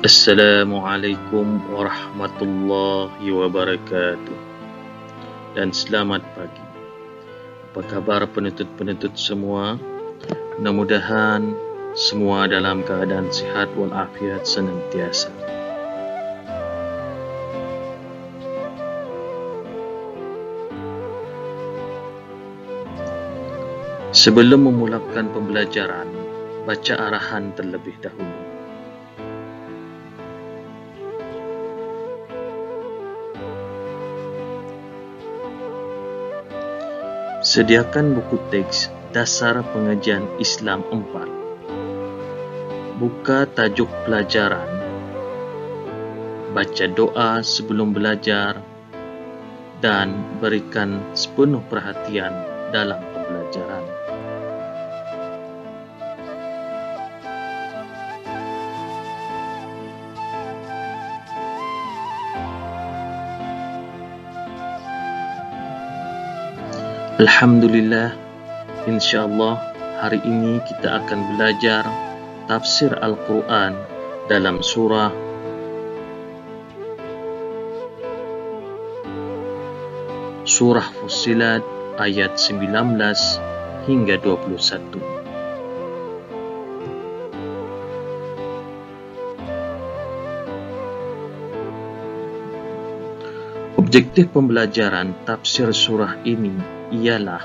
Assalamualaikum warahmatullahi wabarakatuh dan selamat pagi. Apa kabar penuntut-penuntut semua? Mudah-mudahan semua dalam keadaan sihat walafiat senantiasa. Sebelum memulakan pembelajaran, baca arahan terlebih dahulu. Sediakan buku teks Dasar Pengajian Islam 4. Buka tajuk pelajaran. Baca doa sebelum belajar dan berikan sepenuh perhatian dalam pembelajaran. Alhamdulillah, insyaAllah hari ini kita akan belajar tafsir Al-Quran dalam surah Fussilat ayat 19 hingga 21. Objektif pembelajaran tafsir surah ini ialah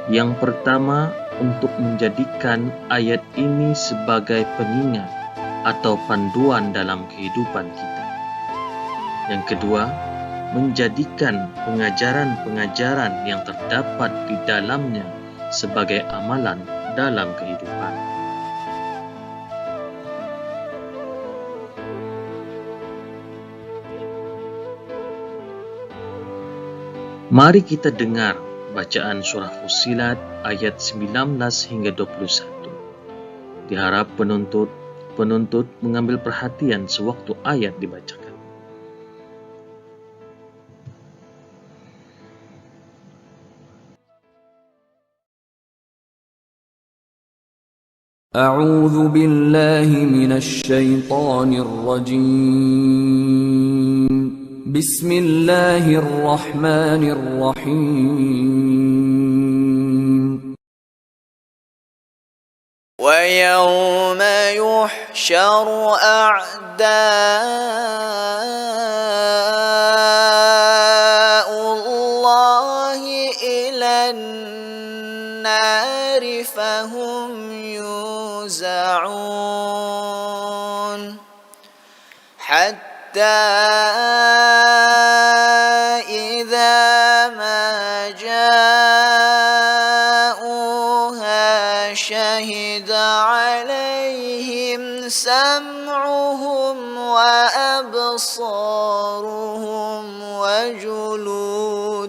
yang pertama, untuk menjadikan ayat ini sebagai pengingat atau panduan dalam kehidupan kita. Yang kedua, menjadikan pengajaran-pengajaran yang terdapat di dalamnya sebagai amalan dalam kehidupan. Mari kita dengar bacaan surah Fussilat ayat 19 hingga 21. Diharap penuntut mengambil perhatian sewaktu ayat dibacakan. A'udzu billahi minasy syaithanir rajim. Bismillahirrahmanirrahim. Wa yawma yuhsyaru a'da'ullahi ilan nari fahum yuza'un hatta idza ma ja'uha shahida 'alaihim sam'uhum wa absaruhum wa juluduhum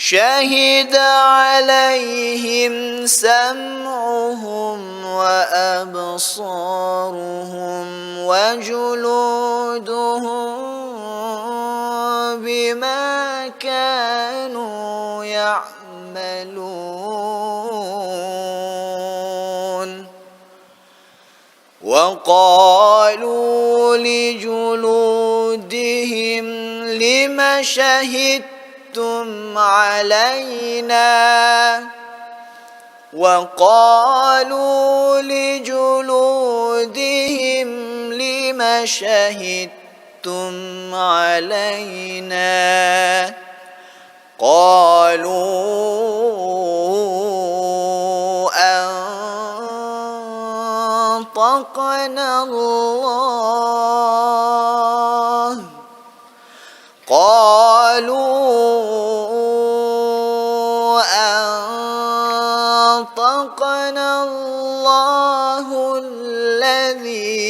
شهد عليهم سمعهم وأبصارهم وجلودهم بما كانوا يعملون وقالوا لجلودهم لم شهدتم علينا وقالوا لجلودهم لم شهدتم علينا قالوا أنطقنا الله أنطقنا الله الذي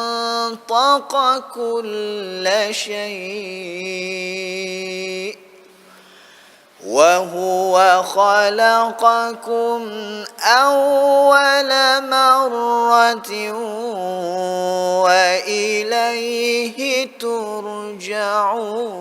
أنطق كل شيء وهو خلقكم أول مرة وإليه ترجعون.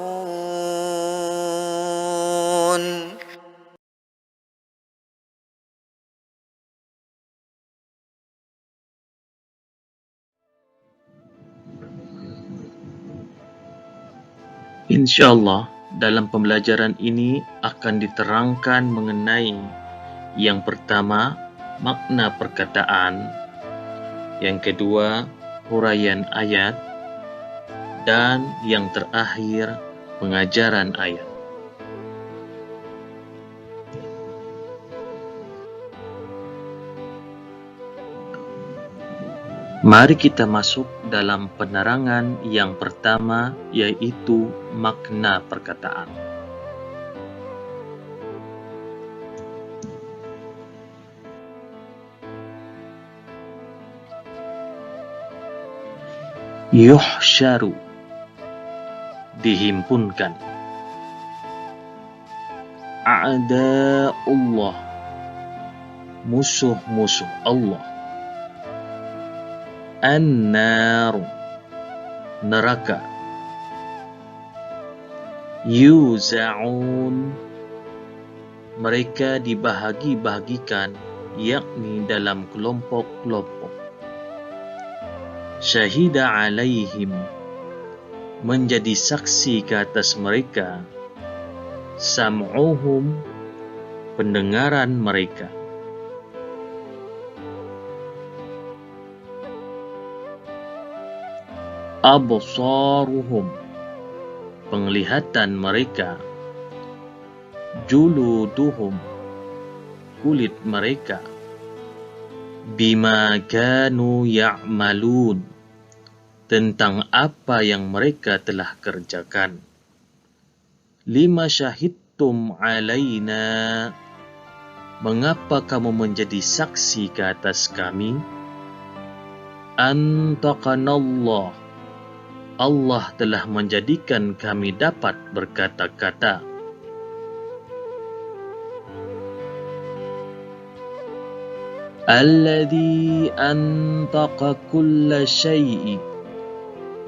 Insyaallah, dalam pembelajaran ini akan diterangkan mengenai yang pertama, makna perkataan, yang kedua, huraian ayat, dan yang terakhir, pengajaran ayat. Mari kita masuk dalam penerangan yang pertama, yaitu makna perkataan. Yuhsyaru, dihimpunkan. A'da'ullah, musuh-musuh Allah. An-naru, neraka. Yuza'un, mereka dibahagi-bahagikan, yakni dalam kelompok-kelompok. Syahida alaihim, menjadi saksi ke atas mereka. Sam'uhum, pendengaran mereka. Absaruhum, penglihatan mereka. Juluduhum, kulit mereka. Bima kanu ya'malun, tentang apa yang mereka telah kerjakan. Lima syahidtum alaina, mengapa kamu menjadi saksi ke atas kami? Antaqanallah, Allah telah menjadikan kami dapat berkata-kata. Alladzi antaqa kulla syai'i,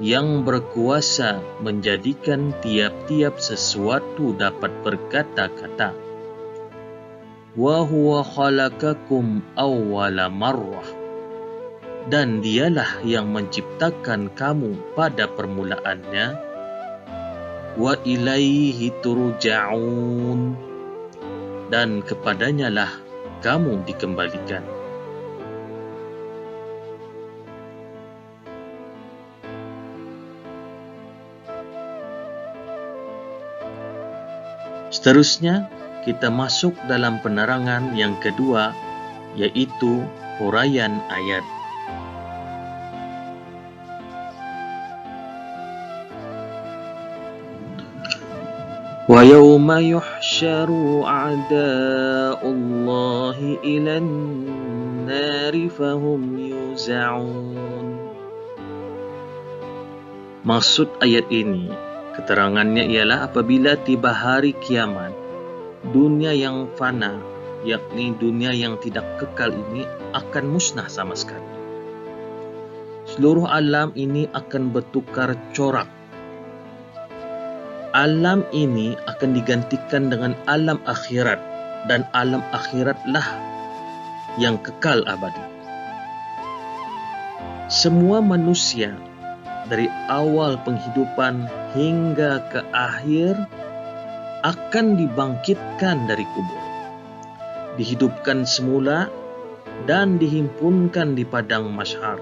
yang berkuasa menjadikan tiap-tiap sesuatu dapat berkata-kata. Wa huwa khalaqakum awwala marrah, dan dialah yang menciptakan kamu pada permulaannya. Wa ilaihi turja'un, dan kepadanya lah kamu dikembalikan. Seterusnya, kita masuk dalam penerangan yang kedua, yaitu huraian ayat. Wa yawma yuhsyaru a'da'ullahi ilan nari fahum yuza'un. Maksud ayat ini, keterangannya ialah apabila tiba hari kiamat, dunia yang fana, yakni dunia yang tidak kekal ini akan musnah sama sekali. Seluruh alam ini akan bertukar corak. Alam ini akan digantikan dengan alam akhirat, dan alam akhiratlah yang kekal abadi. Semua manusia dari awal penghidupan hingga ke akhir akan dibangkitkan dari kubur, dihidupkan semula dan dihimpunkan di padang mahsyar.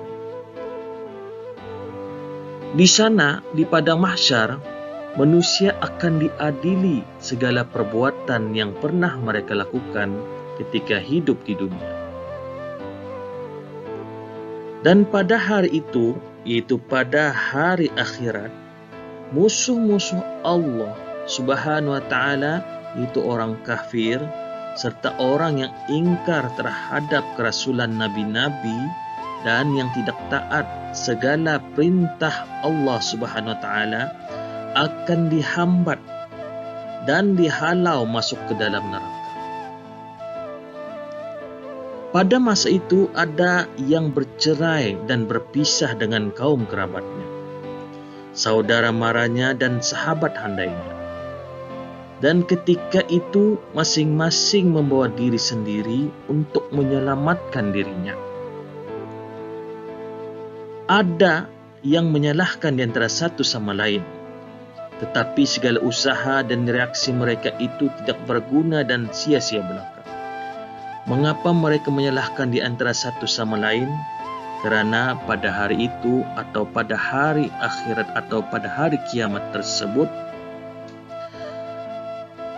Di sana, di padang mahsyar, manusia akan diadili segala perbuatan yang pernah mereka lakukan ketika hidup di dunia. Dan pada hari itu, yaitu pada hari akhirat, musuh-musuh Allah Subhanahu wa ta'ala, yaitu orang kafir, serta orang yang ingkar terhadap kerasulan nabi-nabi dan yang tidak taat segala perintah Allah Subhanahu wa ta'ala, akan dihambat dan dihalau masuk ke dalam neraka. Pada masa itu ada yang bercerai dan berpisah dengan kaum kerabatnya, saudara maranya dan sahabat handainya. Dan ketika itu masing-masing membawa diri sendiri untuk menyelamatkan dirinya. Ada yang menyalahkan di antara satu sama lain. tetapi segala usaha dan reaksi mereka itu tidak berguna dan sia-sia belaka. Mengapa mereka menyalahkan di antara satu sama lain? Kerana pada hari itu atau pada hari akhirat atau pada hari kiamat tersebut,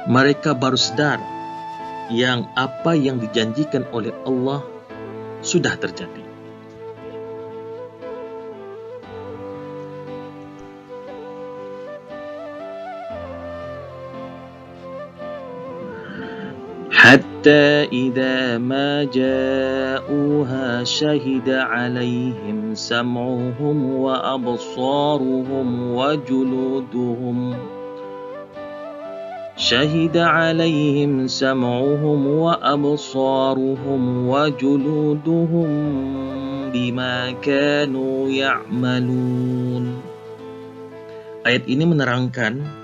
mereka baru sadar yang apa yang dijanjikan oleh Allah sudah terjadi. حتى إذا ما جاءوها شهد عليهم سمعهم وأبصارهم وجلودهم شهد عليهم سمعهم وأبصارهم وجلودهم بما كانوا يعملون. Ayat ini menerangkan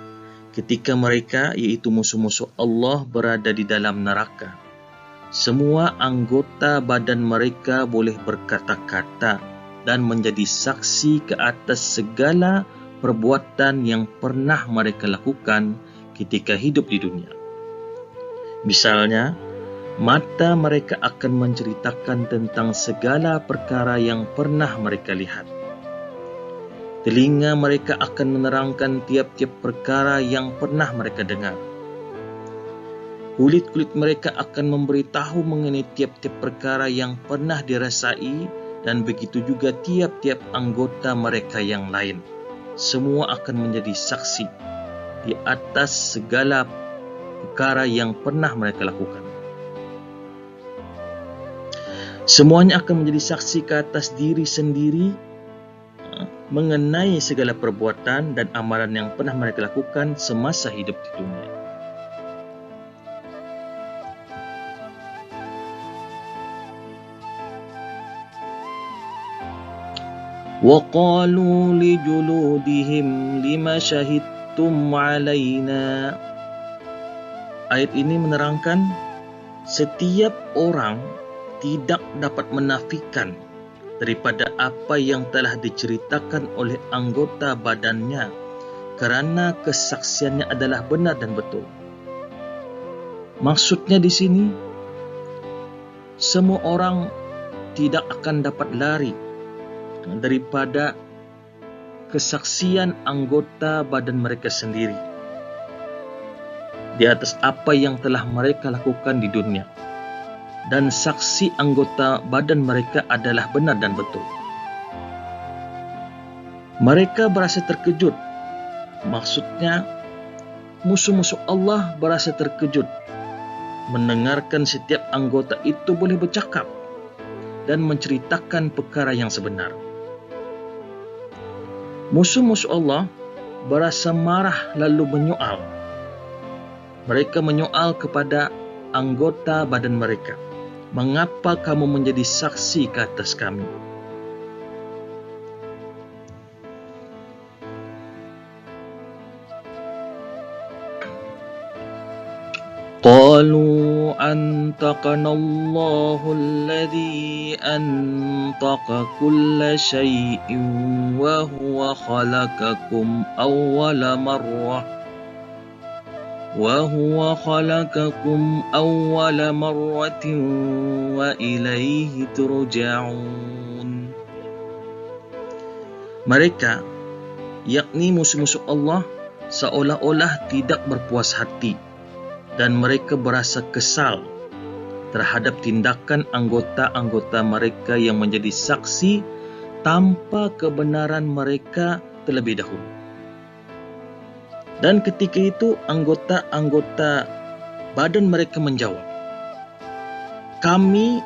ketika mereka, yaitu musuh-musuh Allah, berada di dalam neraka, semua anggota badan mereka boleh berkata-kata dan menjadi saksi ke atas segala perbuatan yang pernah mereka lakukan ketika hidup di dunia. Misalnya, mata mereka akan menceritakan tentang segala perkara yang pernah mereka lihat. Telinga mereka akan menerangkan tiap-tiap perkara yang pernah mereka dengar. Kulit-kulit mereka akan memberitahu mengenai tiap-tiap perkara yang pernah dirasai, dan begitu juga tiap-tiap anggota mereka yang lain. Semua akan menjadi saksi di atas segala perkara yang pernah mereka lakukan. Semuanya akan menjadi saksi ke atas diri sendiri mengenai segala perbuatan dan amalan yang pernah mereka lakukan semasa hidup di dunia. وَقَالُوا لِجُلُودِهِمْ لِمَ شَهِدتُّمْ عَلَيْنَا. Ayat ini menerangkan setiap orang tidak dapat menafikan daripada apa yang telah diceritakan oleh anggota badannya, kerana kesaksiannya adalah benar dan betul. Maksudnya di sini, semua orang tidak akan dapat lari daripada kesaksian anggota badan mereka sendiri di atas apa yang telah mereka lakukan di dunia. Dan saksi anggota badan mereka adalah benar dan betul. Mereka berasa terkejut. Maksudnya, musuh-musuh Allah berasa terkejut mendengarkan setiap anggota itu boleh bercakap dan menceritakan perkara yang sebenar. Musuh-musuh Allah berasa marah lalu menyoal. Mereka menyoal kepada anggota badan mereka, mengapa kamu menjadi saksi ke atas kami? Qalu antaqana Allahul ladzi antaqa kulla syai'in wa huwa khalaqakum awwala marrah وَهُوَ خَلَقَكُمْ أَوَّلَ مَرَّةٍ وَإِلَيْهِ تُرْجَعُونَ. Mereka, yakni musuh-musuh Allah, seolah-olah tidak berpuas hati dan mereka berasa kesal terhadap tindakan anggota-anggota mereka yang menjadi saksi tanpa kebenaran mereka terlebih dahulu. Dan ketika itu anggota-anggota badan mereka menjawab, kami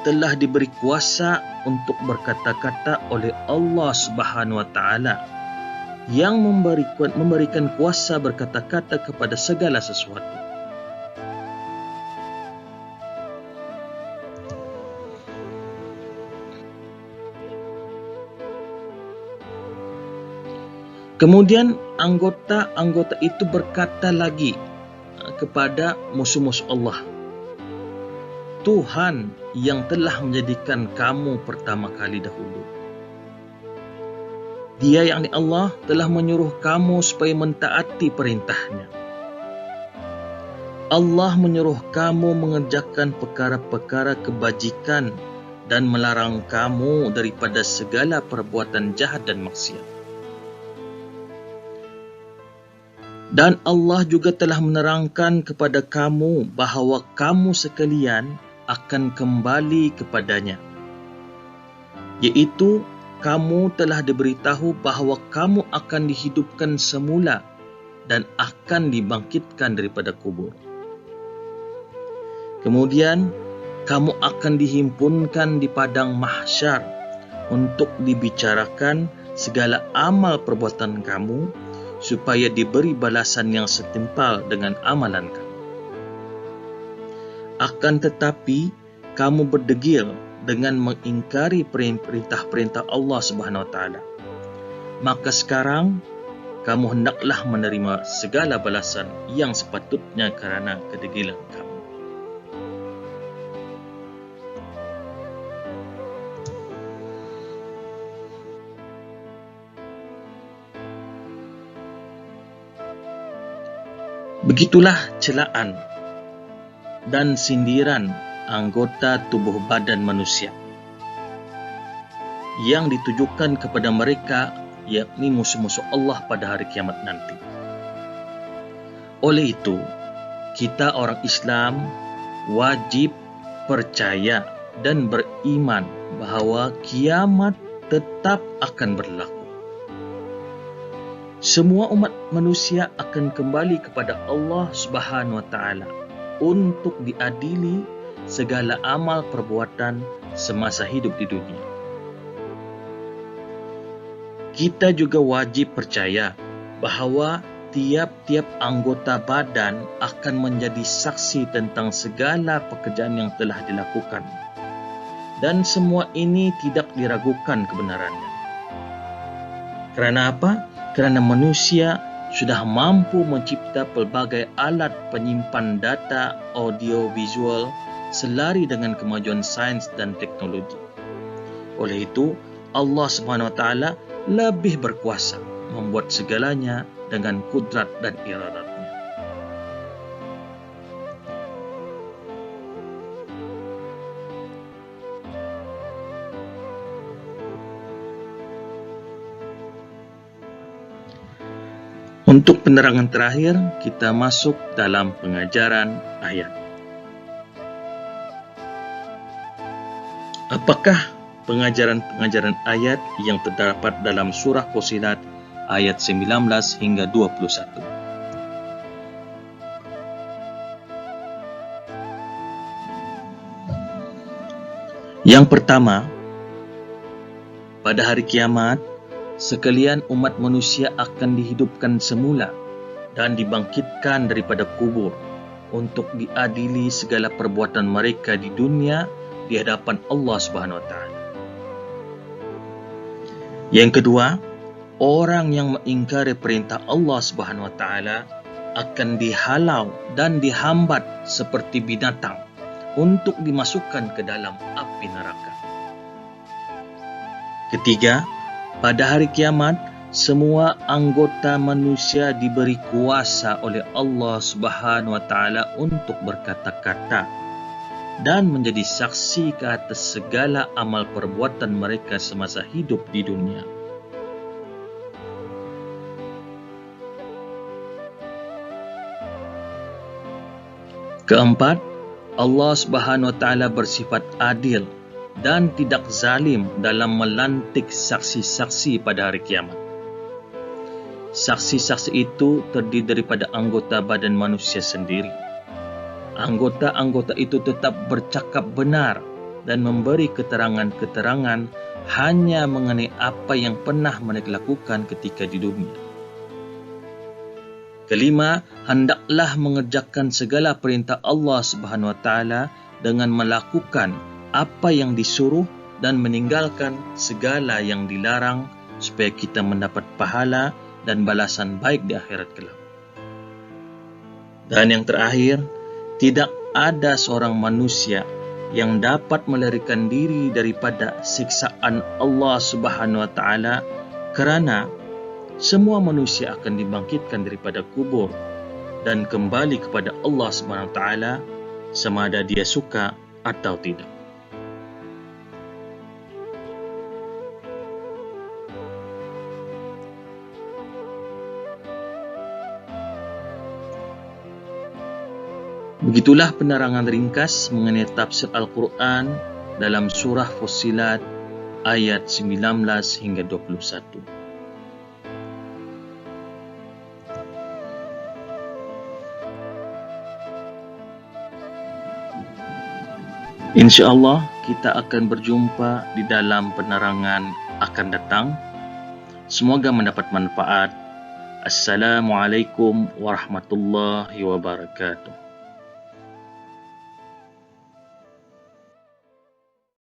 telah diberi kuasa untuk berkata-kata oleh Allah Subhanahu wa Ta'ala yang memberikan kuasa berkata-kata kepada segala sesuatu. Kemudian anggota-anggota itu berkata lagi kepada musuh-musuh Allah, Tuhan yang telah menjadikan kamu pertama kali dahulu, Dia yakni Allah telah menyuruh kamu supaya mentaati perintahnya. Allah menyuruh kamu mengerjakan perkara-perkara kebajikan dan melarang kamu daripada segala perbuatan jahat dan maksiat. Dan Allah juga telah menerangkan kepada kamu bahawa kamu sekalian akan kembali kepadanya, iaitu kamu telah diberitahu bahawa kamu akan dihidupkan semula dan akan dibangkitkan daripada kubur. Kemudian, kamu akan dihimpunkan di padang mahsyar untuk dibicarakan segala amal perbuatan kamu supaya diberi balasan yang setimpal dengan amalan kamu. Akan tetapi, kamu berdegil dengan mengingkari perintah-perintah Allah Subhanahu Wa Taala. Maka sekarang, kamu hendaklah menerima segala balasan yang sepatutnya kerana kedegilan kamu. Begitulah celaan dan sindiran anggota tubuh badan manusia yang ditujukan kepada mereka, yakni musuh-musuh Allah pada hari kiamat nanti. Oleh itu, kita orang Islam wajib percaya dan beriman bahawa kiamat tetap akan berlaku. Semua umat manusia akan kembali kepada Allah Subhanahu Wa Taala untuk diadili segala amal perbuatan semasa hidup di dunia. Kita juga wajib percaya bahawa tiap-tiap anggota badan akan menjadi saksi tentang segala pekerjaan yang telah dilakukan, dan semua ini tidak diragukan kebenarannya. Kerana apa? Kerana manusia sudah mampu mencipta pelbagai alat penyimpan data audio-visual selari dengan kemajuan sains dan teknologi. Oleh itu, Allah Subhanahu Wa Taala lebih berkuasa membuat segalanya dengan kudrat dan iradatnya. Untuk penerangan terakhir, kita masuk dalam pengajaran ayat. Apakah pengajaran-pengajaran ayat yang terdapat dalam surah Fussilat ayat 19 hingga 21? Yang pertama, pada hari kiamat, sekalian umat manusia akan dihidupkan semula dan dibangkitkan daripada kubur untuk diadili segala perbuatan mereka di dunia di hadapan Allah Subhanahu Wa Taala. Yang kedua, orang yang mengingkari perintah Allah Subhanahu Wa Taala akan dihalau dan dihambat seperti binatang untuk dimasukkan ke dalam api neraka. Ketiga, pada hari kiamat, semua anggota manusia diberi kuasa oleh Allah Subhanahu Wa Taala untuk berkata-kata dan menjadi saksi ke atas segala amal perbuatan mereka semasa hidup di dunia. Keempat, Allah Subhanahu Wa Taala bersifat adil dan tidak zalim dalam melantik saksi-saksi pada hari kiamat. Saksi-saksi itu terdiri daripada anggota badan manusia sendiri. Anggota-anggota itu tetap bercakap benar dan memberi keterangan-keterangan hanya mengenai apa yang pernah mereka lakukan ketika di dunia. Kelima, hendaklah mengerjakan segala perintah Allah Subhanahu Wa Taala dengan melakukan apa yang disuruh dan meninggalkan segala yang dilarang supaya kita mendapat pahala dan balasan baik di akhirat kelak. Dan yang terakhir, tidak ada seorang manusia yang dapat melarikan diri daripada siksaan Allah Subhanahu Wa Taala Kerana semua manusia akan dibangkitkan daripada kubur dan kembali kepada Allah SWT sama ada dia suka atau tidak. Begitulah penerangan ringkas mengenai tafsir Al-Quran dalam surah Fussilat ayat 19 hingga 21. InsyaAllah kita akan berjumpa di dalam penerangan akan datang. Semoga mendapat manfaat. Assalamualaikum warahmatullahi wabarakatuh.